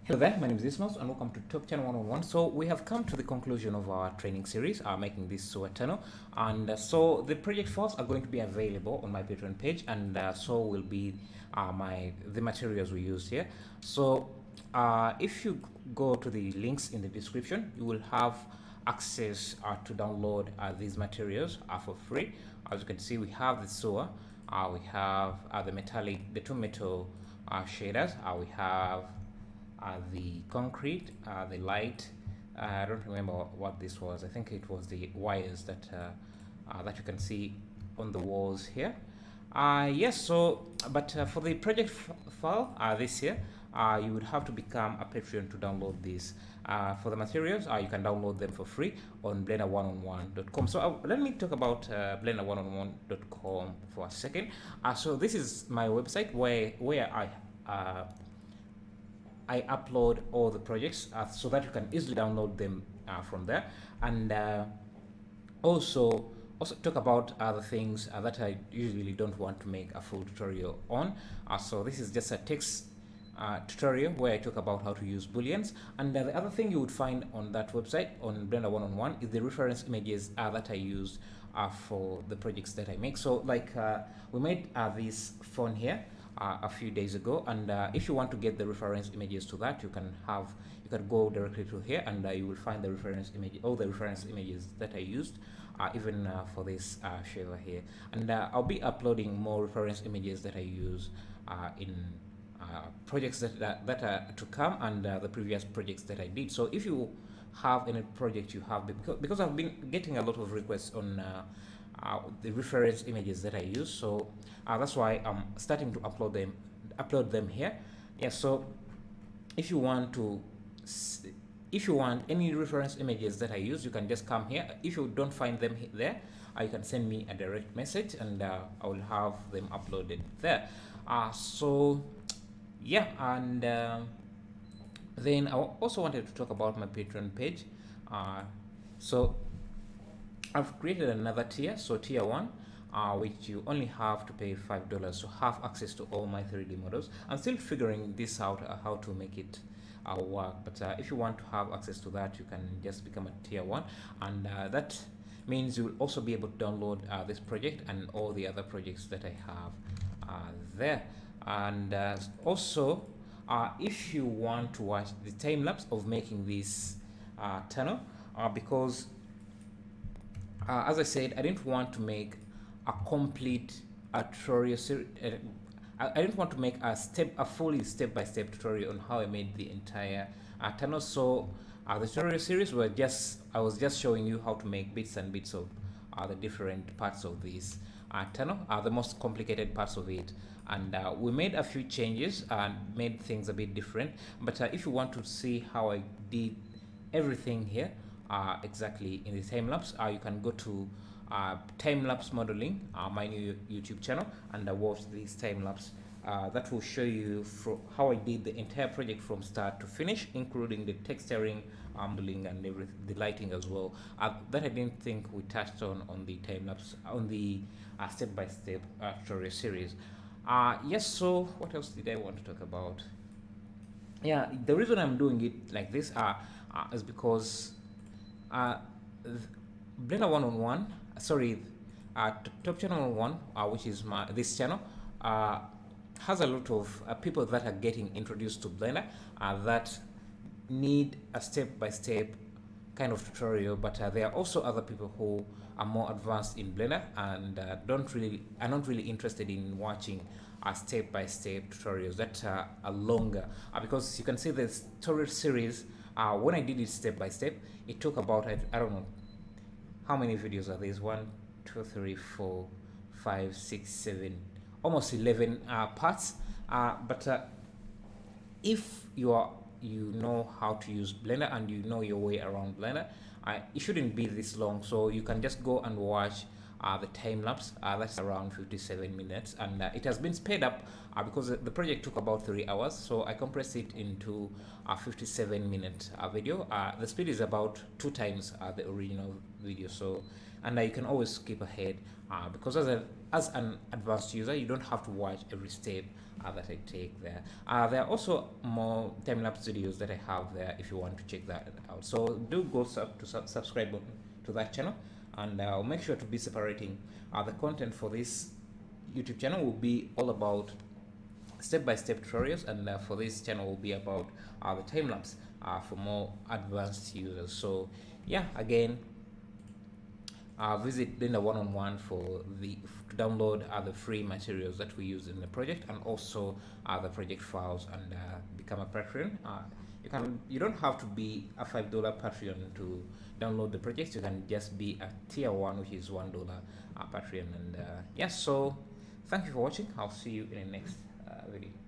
Hello there, my name is Ismail and welcome to Top Channel 101. So we have come to the conclusion of our training series, making this so eternal. And so the project files are going to be available on my Patreon page, and so will be the materials we use here. So if you go to the links in the description, you will have access to download these materials for free. As you can see, we have the SOA, we have the two metal shaders, we have the concrete, the light. I don't remember what this was. I think it was the wires that that you can see on the walls here. Yes, so but for the project file this year, you would have to become a Patreon to download this. For the materials, you can download them for free on blender1on1.com. So let me talk about blender1on1.com for a second. So this is my website where I upload all the projects so that you can easily download them from there, and also talk about other things that I usually don't want to make a full tutorial on. So this is just a text tutorial where I talk about how to use booleans, and the other thing you would find on that website on Blender 1-on-1 is the reference images that I use for the projects that I make. So like we made this phone here a few days ago, and if you want to get the reference images to that, you can go directly to here, and you will find the reference image, all the reference images that I used, even for this shaver here. And I'll be uploading more reference images that I use in projects that are to come, and the previous projects that I did. So if you have any project you have, because I've been getting a lot of requests on the reference images that I use, so that's why I'm starting to upload them here. Yeah, so if you want any reference images that I use, you can just come here. If you don't find them there, you can send me a direct message, and I will have them uploaded there. So yeah, and then I also wanted to talk about my Patreon page. So I've created another tier, so tier 1, which you only have to pay $5 to have access to all my 3D models. I'm still figuring this out, how to make it work, but if you want to have access to that, you can just become a tier 1, and that means you'll also be able to download this project and all the other projects that I have there. And also, if you want to watch the time lapse of making this tunnel, because as I said, I didn't want to make a complete tutorial series. I didn't want to make a fully step-by-step tutorial on how I made the entire tunnel. So the tutorial series I was just showing you how to make bits and bits of the different parts of this tunnel, the most complicated parts of it. And we made a few changes and made things a bit different. But if you want to see how I did everything here, exactly in the time lapse, you can go to time lapse modeling, my new YouTube channel, and watch this time lapse. That will show you how I did the entire project from start to finish, including the texturing, modeling, and the lighting as well. That I didn't think we touched on the time lapse, on the step-by-step tutorial series. Yes. So what else did I want to talk about? Yeah, the reason I'm doing it like this is because Blender 1-on-1, sorry, Top Channel 1, which is this channel, has a lot of people that are getting introduced to Blender that need a step-by-step kind of tutorial, but there are also other people who are more advanced in Blender and are not really interested in watching step-by-step tutorials that are longer, because you can see the tutorial series. When I did it step-by-step, it took about, I don't know how many videos are these, 1 2 3 4 5 6 7, almost 11 parts. But if you know how to use Blender and you know your way around Blender, it shouldn't be this long. So you can just go and watch the time lapse. That's around 57 minutes, and it has been sped up because the project took about 3 hours. So I compressed it into a 57-minute video. The speed is about 2 times the original video. So, and you can always skip ahead because as an advanced user, you don't have to watch every step that I take there. There are also more time-lapse videos that I have there if you want to check that out. So do go subscribe to that channel, and I'll make sure to be separating the content for this YouTube channel will be all about step-by-step tutorials, and for this channel will be about the time-lapse for more advanced users. So yeah, again, visit Blender One-on-One to download the free materials that we use in the project, and also the project files, and become a Patreon. You don't have to be a $5 Patreon to download the project. You can just be a tier 1, which is $1 Patreon. And yeah, so thank you for watching. I'll see you in the next video.